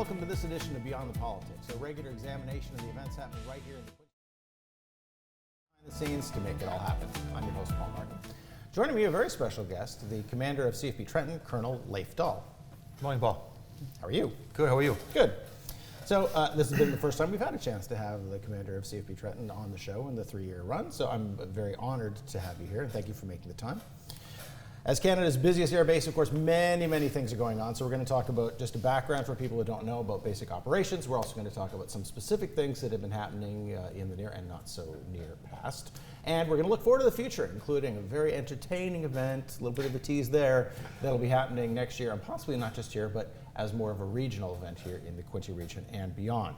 welcome to this edition of Beyond the Politics, a regular examination of the events happening right here in the behind the scenes to make it all happen. I'm your host, Paul Martin. Joining me, a very special guest, the commander of CFB Trenton, Colonel Leif Dahl. Good morning, Paul. How are you? Good, how are you? Good. So this has been the first time we've had a chance to have the commander of CFB Trenton on the show in the 3-year run, so I'm very honored to have you here, and thank you for making the time. As Canada's busiest air base, of course, many things are going on. So we're going to talk about just a background for people who don't know about basic operations. We're also going to talk about some specific things that have been happening in the near and not so near past. And we're going to look forward to the future, including a very entertaining event, a little bit of a tease there, that'll be happening next year, and possibly not just here, but as more of a regional event here in the Quinte region and beyond.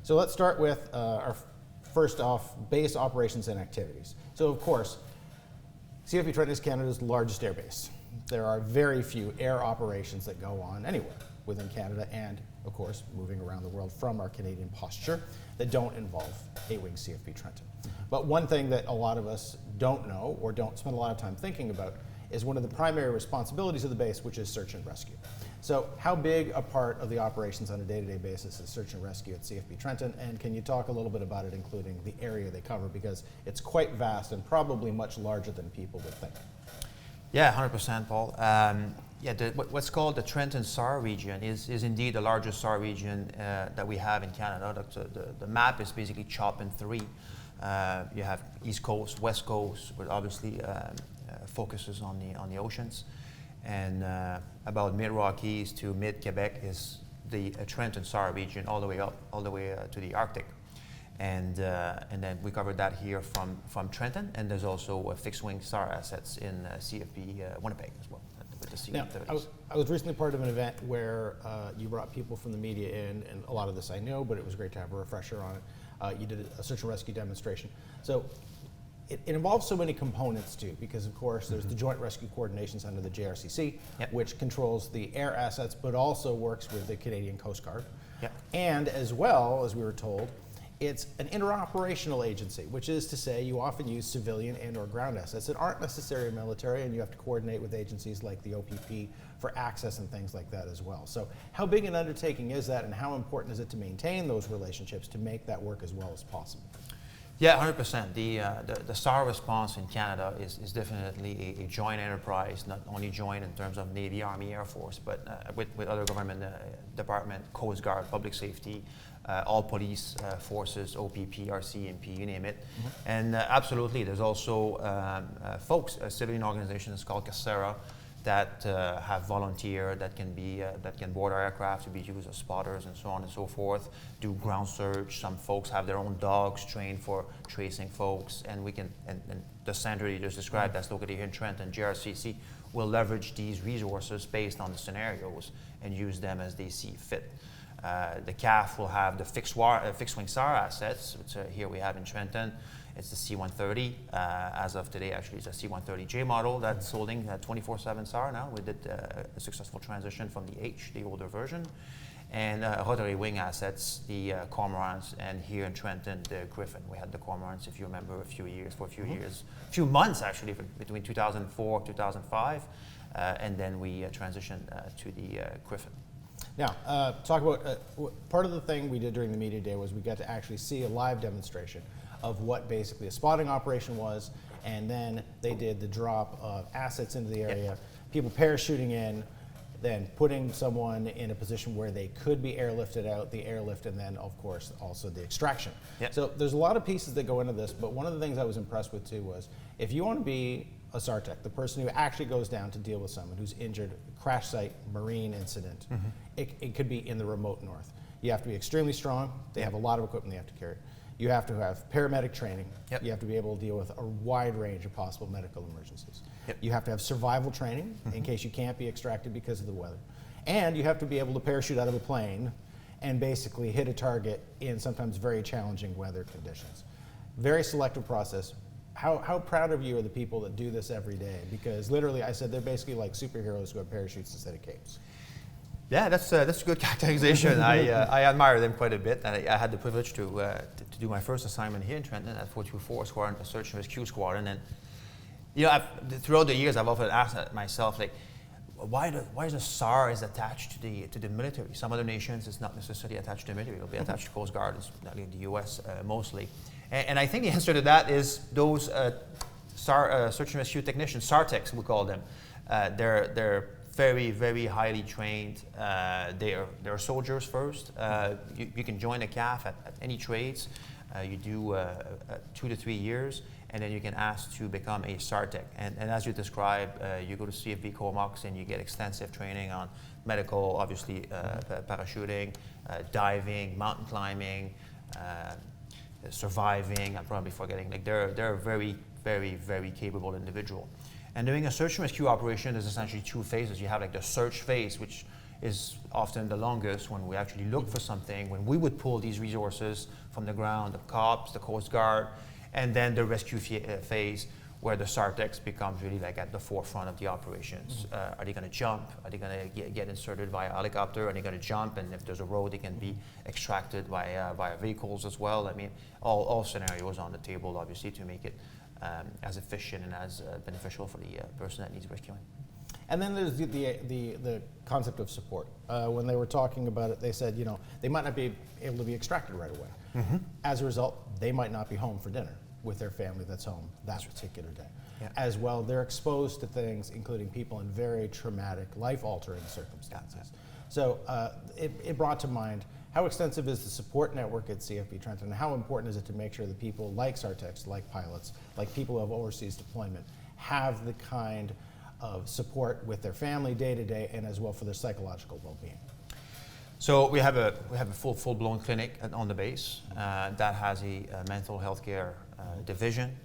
So let's start with our first off, base operations and activities. So of course, CFB Trenton is Canada's largest air base. There are very few air operations that go on anywhere within Canada and, of course, moving around the world from our Canadian posture that don't involve A-Wing CFB Trenton. But one thing that a lot of us don't know or don't spend a lot of time thinking about is one of the primary responsibilities of the base, which is search and rescue. So how big a part of the operations on a day-to-day basis is search and rescue at CFB Trenton? And can you talk a little bit about it, including the area they cover? Because it's quite vast and probably much larger than people would think. Yeah, 100%, Paul. What's called the Trenton SAR region is indeed the largest SAR region that we have in Canada. The map is basically chopped in three. You have East Coast, West Coast, but obviously focuses on the oceans. And about mid-Rockies to mid-Quebec is the Trenton SAR region, all the way up, all the way to the Arctic. And then we covered that here from Trenton, and there's also fixed-wing SAR assets in CFB Winnipeg as well. With the C-130s. Now, I was recently part of an event where you brought people from the media in, and a lot of this I know, but it was great to have a refresher on it. You did a search and rescue demonstration. So it involves so many components too, because of course there's the Joint Rescue Coordination Center, the JRCC, which controls the air assets, but also works with the Canadian Coast Guard. And as well, as we were told, it's an interoperational agency, which is to say you often use civilian and or ground assets that aren't necessarily military, and you have to coordinate with agencies like the OPP for access and things like that as well. So how big an undertaking is that, and how important is it to maintain those relationships to make that work as well as possible? Yeah, 100%. The SAR response in Canada is definitely a joint enterprise, not only joint in terms of Navy, Army, Air Force, but with other government department, Coast Guard, Public Safety, all police forces, OPP, RCMP, you name it. And absolutely, there's also folks, civilian organizations called CASERA, that have volunteer that can board our aircraft to be used as spotters and so on and so forth, do ground search. Some folks have their own dogs trained for tracing folks, and we can, and the center you just described that's located here in Trenton, JRCC, will leverage these resources based on the scenarios and use them as they see fit. The CAF will have the fixed-wing SAR assets, which here we have in Trenton. It's the C-130. As of today, actually, it's a C-130J model that's holding 24/7 SAR now. We did a successful transition from the H, the older version. And rotary wing assets, the Cormorants, and here in Trenton, the Griffin. We had the Cormorants, if you remember, a few months actually, between 2004, 2005, and then we transitioned to the Griffin. Now, talk about, part of the thing we did during the media day was we got to actually see a live demonstration of what basically a spotting operation was, and then they did the drop of assets into the area, people parachuting in, then putting someone in a position where they could be airlifted out, the airlift, and then of course also the extraction. So there's a lot of pieces that go into this, but one of the things I was impressed with too was if you want to be a SARTEC, the person who actually goes down to deal with someone who's injured, crash site, marine incident, it could be in the remote north. You have to be extremely strong. They have a lot of equipment they have to carry. You have to have paramedic training. You have to be able to deal with a wide range of possible medical emergencies. You have to have survival training in case you can't be extracted because of the weather. And you have to be able to parachute out of a plane and basically hit a target in sometimes very challenging weather conditions. Very selective process. How proud of you are the people that do this every day? Because literally, I said they're basically like superheroes who have parachutes instead of capes. Yeah, that's a good characterization. I admire them quite a bit. And I had the privilege to do my first assignment here in Trenton at 424 Squadron, a search and rescue squadron. And you know, throughout the years, I've often asked myself, like, why the SAR is attached to the military. Some other nations it's not necessarily attached to the military. It'll be attached to Coast Guard, in the U.S. Mostly. And I think the answer to that is those SAR search and rescue technicians, SAR-techs we call them. They're very, very highly trained. They're soldiers first. You can join a CAF at any trades. You do 2 to 3 years, and then you can ask to become a SAR-tech. And as you described, you go to CFB Comox and you get extensive training on medical, obviously parachuting, diving, mountain climbing, surviving. I'm probably forgetting. Like they're a very, very, very capable individual. And doing a search and rescue operation is essentially 2 phases. You have like the search phase, which is often the longest, when we actually look for something, when we would pull these resources from the ground, the cops, the Coast Guard, and then the rescue phase, where the SAR-techs becomes really like at the forefront of the operations. Are they going to jump? Are they going to get inserted via helicopter? Are they going to jump? And if there's a road, they can be extracted via vehicles as well. I mean, all scenarios on the table, obviously, to make it as efficient and as beneficial for the person that needs rescuing. And then there's the concept of support. When they were talking about it, they said, you know, they might not be able to be extracted right away. Mm-hmm. As a result, they might not be home for dinner with their family that's home that particular day. Yeah. As well, they're exposed to things, including people in very traumatic, life-altering circumstances. Yeah. So it brought to mind, how extensive is the support network at CFB Trenton, and how important is it to make sure that people like SAR-techs, like pilots, like people who have overseas deployment, have the kind of support with their family day to day, and as well for their psychological well-being? So we have a full-blown clinic on the base that has a mental health care division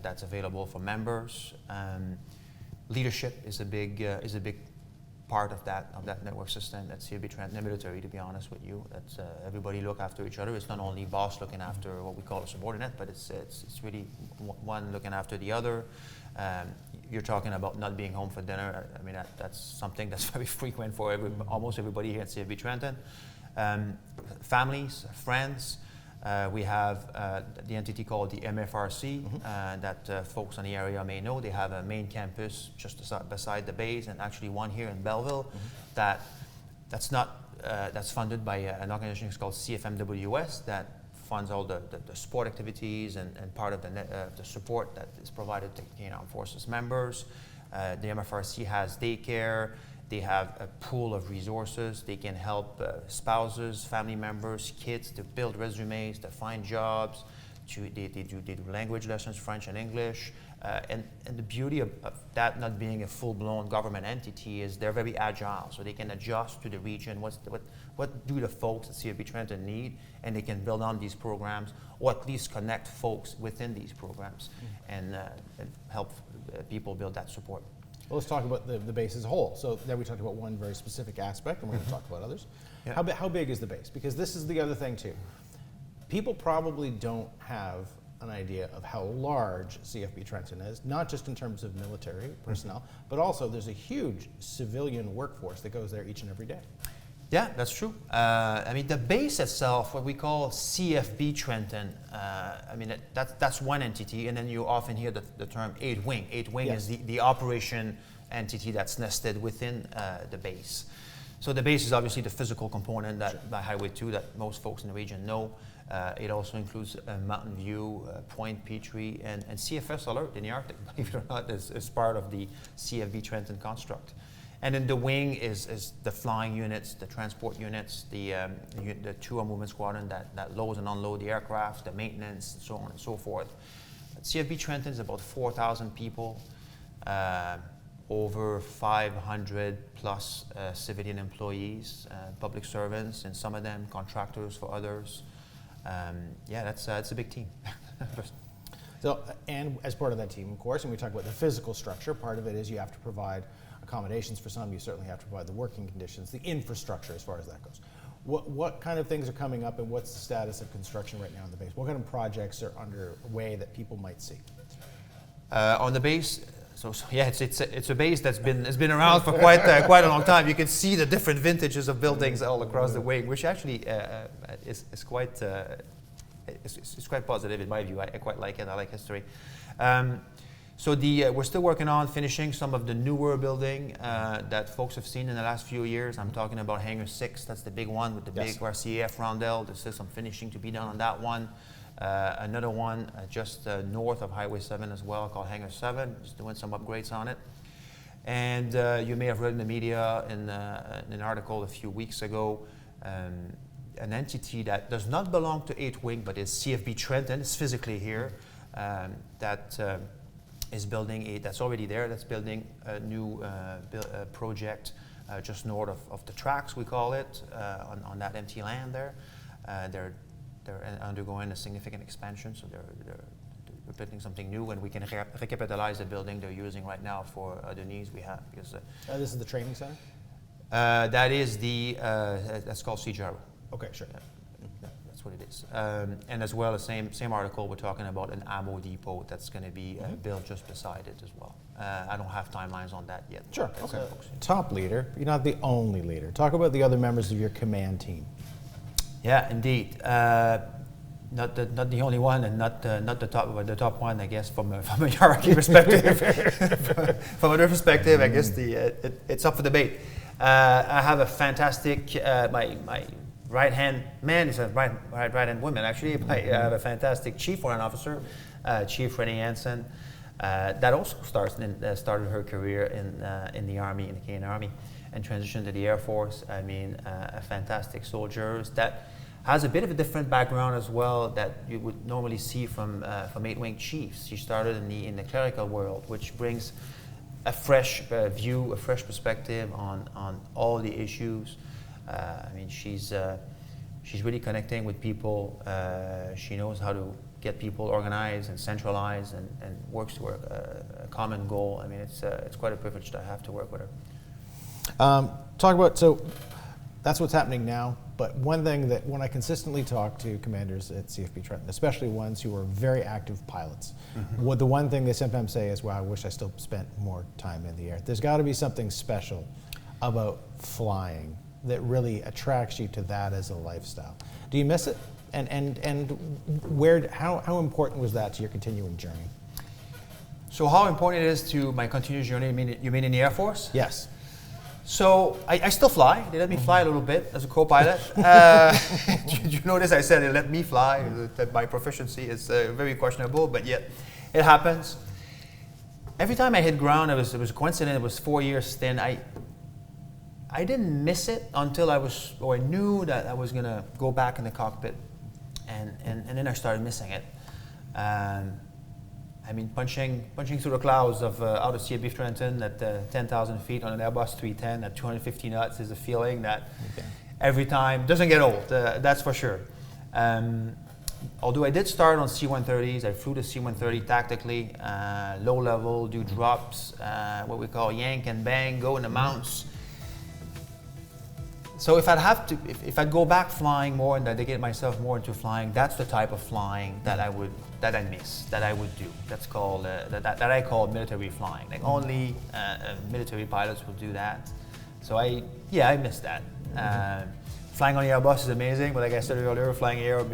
that's available for members. Leadership is a big part of that network system at CFB Trenton, the military, to be honest with you. That's everybody look after each other. It's not only boss looking after what we call a subordinate, but it's really one looking after the other. You're talking about not being home for dinner. I mean, that's something that's very frequent for almost everybody here at CFB Trenton. Families, friends. We have the entity called the MFRC that folks in the area may know. They have a main campus just beside the base, and actually one here in Belleville that's funded by an organization called CFMWS that funds all the sport activities and part of the support that is provided to Armed Forces members. The MFRC has daycare. They have a pool of resources. They can help spouses, family members, kids to build resumes, to find jobs. They do language lessons, French and English. And the beauty of that not being a full-blown government entity is they're very agile, so they can adjust to the region. What do the folks at CFB Trenton need, and they can build on these programs, or at least connect folks within these programs and help people build that support. Well, let's talk about the base as a whole. So there we talked about one very specific aspect, and we're going to talk about others. Yeah. How big is the base? Because this is the other thing too. People probably don't have an idea of how large CFB Trenton is, not just in terms of military personnel, but also there's a huge civilian workforce that goes there each and every day. Yeah, that's true. I mean, the base itself, what we call CFB Trenton, I mean, that's one entity, and then you often hear the term 8 Wing. 8 Wing is the operation entity that's nested within the base. So the base is obviously the physical component that by Highway 2 that most folks in the region know. It also includes Mountain View, Point Petrie, and CFS Alert in the Arctic, believe it or not, is part of the CFB Trenton construct. And then the wing is the flying units, the transport units, the 2 movement squadron that loads and unload the aircraft, the maintenance, and so on and so forth. CFB Trenton is about 4,000 people, over 500 plus civilian employees, public servants, and some of them contractors for others. It's a big team. So, and as part of that team, of course, and we talk about the physical structure, part of it is you have to provide accommodations for some, you certainly have to provide the working conditions, the infrastructure as far as that goes. What kind of things are coming up, and what's the status of construction right now on the base? What kind of projects are underway that people might see? On the base, it's a base that's been around for quite a long time. You can see the different vintages of buildings all across the wing, which actually is quite it's quite positive in my view. I quite like it. I like history. So we're still working on finishing some of the newer building that folks have seen in the last few years. I'm talking about Hangar 6, that's the big one with the big RCAF rondel. There's still some finishing to be done on that one. Another one just north of Highway 7 as well, called Hangar 7, just doing some upgrades on it. And you may have read in the media in an article a few weeks ago, an entity that does not belong to 8 Wing, but is CFB Trenton, it's physically here, that is building that's already there, that's building a new project just north of the tracks, we call it, on that empty land there. They're undergoing a significant expansion, so they're building something new, and we can recapitalize the building they're using right now for the needs we have. Because this is the training center? That is that's called CJARO. Okay, sure. Yeah, that's what it is. And as well, the same article, we're talking about an ammo depot that's going to be built just beside it as well. I don't have timelines on that yet. Sure, okay. Top leader, you're not the only leader. Talk about the other members of your command team. Yeah, indeed. Not the only one, and not the top one, I guess, from a hierarchy perspective. From another perspective, I guess it's up for debate. I have a fantastic my right hand man is a right hand woman actually. I have a fantastic chief warrant officer, Chief Renee Hansen, that also started her career in the Army, in the Canadian Army, and transitioned to the Air Force. I mean, a fantastic soldier that has a bit of a different background as well that you would normally see from 8 Wing chiefs. She started in the clerical world, which brings a fresh view, a fresh perspective on all the issues. I mean, she's really connecting with people. She knows how to get people organized and centralized, and works toward a common goal. I mean, it's quite a privilege to have to work with her. So that's what's happening now. But one thing that when I consistently talk to commanders at CFB Trenton, especially ones who are very active pilots, the one thing they sometimes say is, "Wow, I wish I still spent more time in the air." There's got to be something special about flying that really attracts you to that as a lifestyle. Do you miss it? And how important was that to your continuing journey? So how important it is to my continuous journey? You mean in the Air Force? Yes. So I still fly. They let me fly a little bit as a co-pilot. Did you notice I said they let me fly? That my proficiency is very questionable, but yet it happens. Every time I hit ground, it was a coincidence. It was 4 years stint. I didn't miss it until I knew that I was gonna go back in the cockpit, and then I started missing it. I mean, punching through the clouds out of CFB Trenton at 10,000 feet on an Airbus 310 at 250 knots is a feeling that every time doesn't get old. That's for sure. Although I did start on C-130s, I flew the C-130 tactically, low level, do drops, what we call yank and bang, go in the mounts. So if I'd go back flying more and dedicate myself more into flying, that's the type of flying that I miss, that I would do. That's called that I call military flying. Like only military pilots will do that. So I miss that. Flying on the Airbus is amazing, but like I said earlier, flying air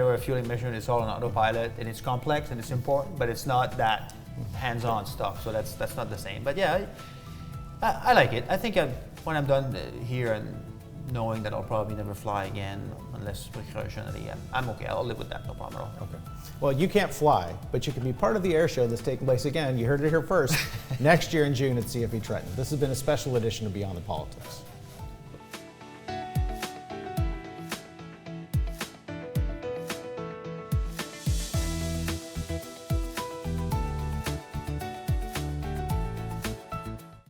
refueling mission is all on autopilot, and it's complex and it's important, but it's not that hands-on stuff. So that's not the same. But yeah, I like it. I think when I'm done here and knowing that I'll probably never fly again unless recreationally, I'm okay. I'll live with that, no problem at all. Okay. Well, you can't fly, but you can be part of the air show that's taking place again. You heard it here first. Next year in June at CFB Trenton. This has been a special edition of Beyond the Politics.